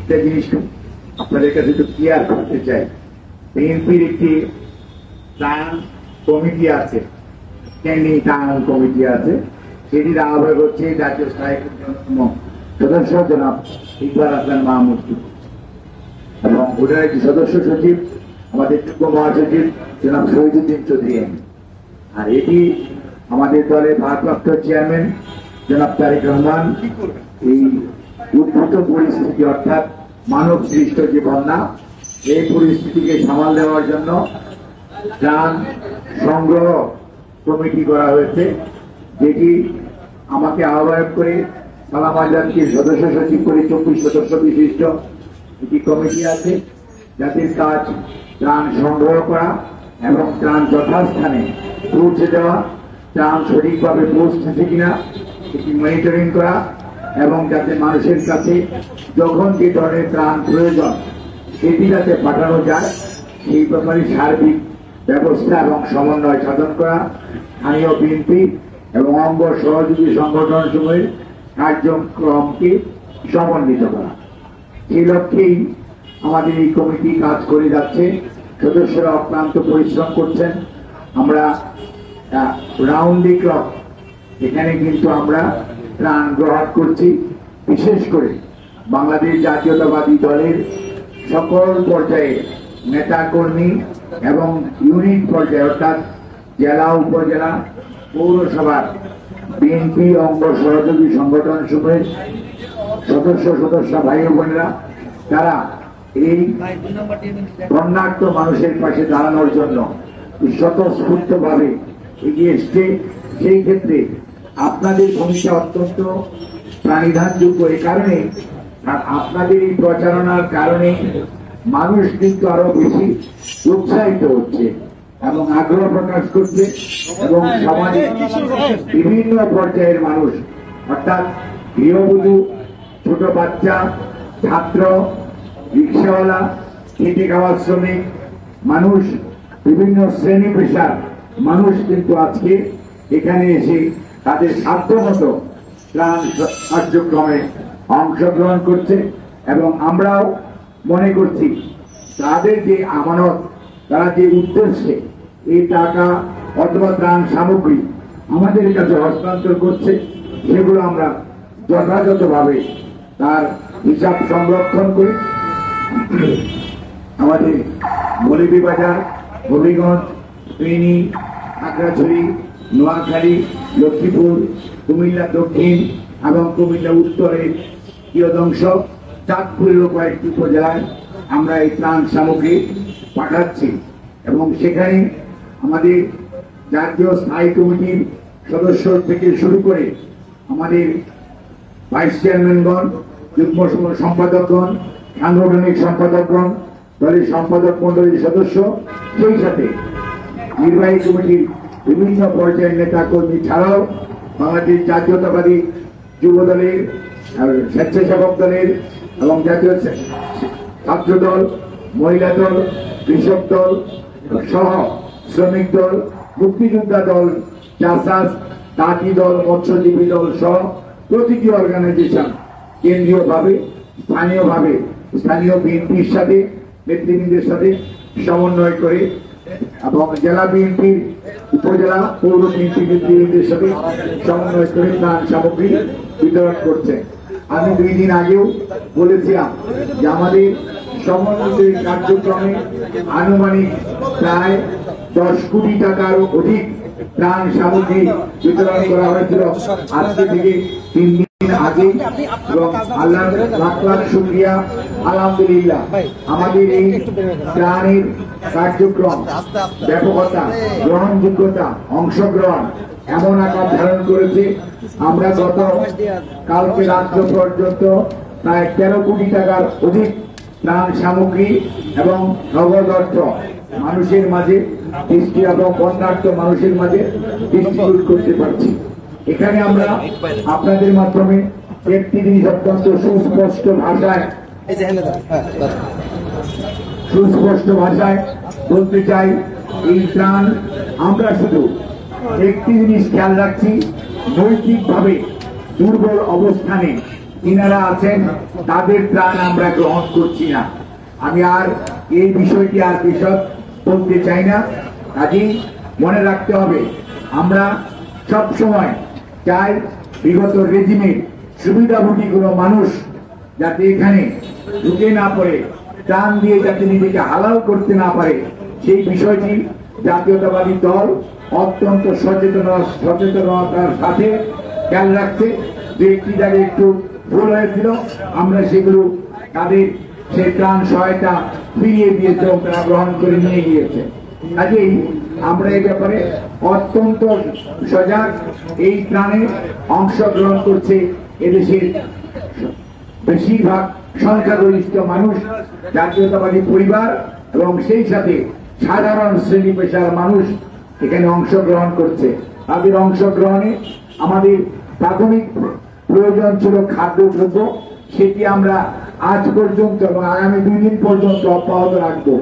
একটা জিনিস আপনাদের কাছে একটু ক্লিয়ার করতে চাই। বিএনপির একটি ত্রাণ কমিটি আছে, স্ট্যান্ডিং ত্রাণ কমিটি আছে, সেটির আহ্বায়ক হচ্ছে জাতীয় স্থায়ী সদস্য জনাব ইকবাল হাসান মাহমুদ এবং ওটার একটি সদস্য সচিব আমাদের যুগ্ম মহাসচিব জনাব শহীদুদ্দিন চৌধুরী। আর এটি আমাদের দলের ভারপ্রাপ্ত চেয়ারম্যান জনাব তারেক রহমান এই উদ্ভূত পরিস্থিতি অর্থাৎ মানব সৃষ্ট যে বন্যা, এই পরিস্থিতিকে সামাল দেওয়ার জন্য ত্রাণ সংগ্রহ কমিটি করা হয়েছে, যেটি আমাকে আহ্বায়ক করে সালাম আজাদকে সদস্য সচিব করে 24 সদস্য বিশিষ্ট একটি কমিটি আছে, যাদের কাজ ত্রাণ সংগ্রহ করা এবং ত্রাণ যথাস্থানে পৌঁছে দেওয়া, ত্রাণ সঠিকভাবে পৌঁছতেছে কিনা এটি মনিটরিং করা এবং যাতে মানুষের কাছে যখন যে ধরনের ত্রাণ প্রয়োজন সেটি যাতে পাঠানো যায় সেই ব্যাপারে সার্বিক ব্যবস্থা এবং সমন্বয় সাধন করা, স্থানীয় বিএনপি এবং অঙ্গ সহযোগী সংগঠন সমূহের কার্যক্রমকে সমন্বিত করা, সেই লক্ষ্যেই আমাদের এই কমিটি কাজ করে যাচ্ছে। সদস্যরা অক্লান্ত পরিশ্রম করছেন। আমরা রাউন্ড দি ক্লক এখানে কিন্তু আমরা ত্রাণ গ্রহণ করছি। বিশেষ করে বাংলাদেশ জাতীয়তাবাদী দলের সকল পর্যায়ে নেতা কর্মী এবং ইউনিট পর্যায়ে অর্থাৎ জেলা উপজেলা পৌরসভার বিএনপি অঙ্গ সহযোগী সংগঠন সমূহের সদস্য ভাই বোনেরা, তারা এই বন্যার্ত মানুষের পাশে দাঁড়ানোর জন্য স্বতঃস্ফূর্ত ভাবে এগিয়ে এসছে। সেই ক্ষেত্রে আপনাদের ভূমিকা অত্যন্ত প্রাণিধানযোগ্য। এই কারণে আপনাদের এই প্রচারণার কারণে মানুষ কিন্তু আরো বেশি উৎসাহিত হচ্ছে এবং আগ্রহ প্রকাশ করছে এবং সমাজে বিভিন্ন পর্যায়ের মানুষ অর্থাৎ গৃহবধূ, ছোট বাচ্চা, ছাত্র, রিক্সাওয়ালা, খেটে খাওয়ার শ্রমিক মানুষ, বিভিন্ন শ্রেণী পেশার মানুষ কিন্তু আজকে এখানে এসে তাদের সাধ্যমতো ত্রাণ কার্যক্রমে অংশগ্রহণ করছে এবং আমরাও মনে করছি তাদের যে আমানত, তারা যে উদ্দেশ্যে এই টাকা অথবা ত্রাণ সামগ্রী আমাদের কাছে হস্তান্তর করছে সেগুলো আমরা যথাযথভাবে তার হিসাব সংরক্ষণ করে আমাদের মৌলভীবাজার, হবিগঞ্জ, ফেনী, খাগড়াছড়ি, নোয়াখালী, লক্ষ্মীপুর, কুমিল্লা দক্ষিণ এবং কুমিল্লা উত্তরের কিয়দংশ, চাঁদপুরেরও কয়েকটি উপজেলায় আমরা এই ত্রাণ সামগ্রী পাঠাচ্ছি এবং সেখানে আমাদের জাতীয় স্থায়ী কমিটির সদস্য থেকে শুরু করে আমাদের ভাইস চেয়ারম্যানগণ, যুগ্ম সম্পাদকগণ, সাংগঠনিক সম্পাদকগণ, দলের সম্পাদক মন্ডলীর সদস্য, সেই সাথে নির্বাহী কমিটির বিভিন্ন পর্যায়ের নেতা কর্মী ছাড়াও বাংলাদেশ জাতীয়তাবাদী যুব দলের, স্বেচ্ছাসেবক দলের এবং জাতীয় ছাত্র দল, মহিলা দল, কৃষক দল সহ শ্রমিক দল, মুক্তিযোদ্ধা দল, চাষাস, তাঁতি দল, মৎস্যজীবী দল সহ প্রতিটি অর্গানাইজেশন কেন্দ্রীয়ভাবে স্থানীয় বিএনপির সাথে নেতৃবৃন্দের সাথে সমন্বয় করে এবং জেলা বিএনপির, উপজেলা পৌর বিএনপি নেতৃবৃন্দের সাথে সমন্বয় করে ত্রাণ সামগ্রী বিতরণ করছে। আমি 2 দিন আগেও বলেছিলাম যে আমাদের সমন্বিত কার্যক্রমে আনুমানিক প্রায় 10 কোটি টাকার অধিক ত্রাণ সামগ্রী বিতরণ করা হয়েছিল আজকে থেকে 3 দিন আগে এবং আল্লাহ লাখ লাখ শুকরিয়া, আলহামদুলিল্লাহ আমাদের এই ত্রাণের কার্যক্রম ব্যাপকতা, গ্রহণযোগ্যতা, অংশগ্রহণ এমন আকার ধারণ করেছে। আমরা গত কালকে রাত্র পর্যন্ত প্রায় 13 কোটি টাকার অধিক ত্রাণ সামগ্রী এবং নগদ অর্থ মানুষের মাঝে দৃষ্টি এবং বন্যার্থ মানুষের মাঝে ডিস্ট্রিবিউট করতে পারছি। এখানে আমরা আপনাদের মাধ্যমে একটি জিনিস অত্যন্ত সুস্পষ্ট ভাষায় বলতে চাই, এই ত্রাণ আমরা শুধু একটি জিনিস খেয়াল রাখছি, নৈতিকভাবে দুর্বল অবস্থানে যিনারা আছেন তাদের ত্রাণ আমরা গ্রহণ করছি না। আমি আর এই বিষয়টি আর বিশদ বলতে চাই না। কাজেই মনে রাখতে হবে, আমরা সব সময় চাই বিগত রেজিমের সুবিধাভোগী কোনো মানুষ যাতে এখানে ঢুকে না পড়ে, ত্রাণ দিয়ে যাতে নিজেকে হালাল করতে না পারে, সেই বিষয়টি জাতীয়তাবাদী দল অত্যন্ত সচেতনতার সাথে খেয়াল রাখছে। যে একটি জায়গায় একটু ভুল হয়েছিল, আমরা সেগুলো তাদের সেই ত্রাণ সহায়তা ফিরিয়ে দিয়েছে এবং তারা গ্রহণ করে নিয়ে গিয়েছে। কাজেই আমরা এই ব্যাপারে অত্যন্ত সজাগ। এই ত্রাণে অংশগ্রহণ করছে এদেশের বেশিরভাগ সংখ্যাগরিষ্ঠ মানুষ, জাতীয়তাবাদী পরিবার এবং সেই সাথে সাধারণ শ্রেণী পেশার মানুষ এখানে অংশগ্রহণ করছে। তাদের অংশগ্রহণে আমাদের প্রাথমিক প্রয়োজন ছিল খাদ্যদ্রব্য, সেটি আমরা আজ পর্যন্ত এবং আগামী 2 দিন পর্যন্ত অব্যাহত রাখবো।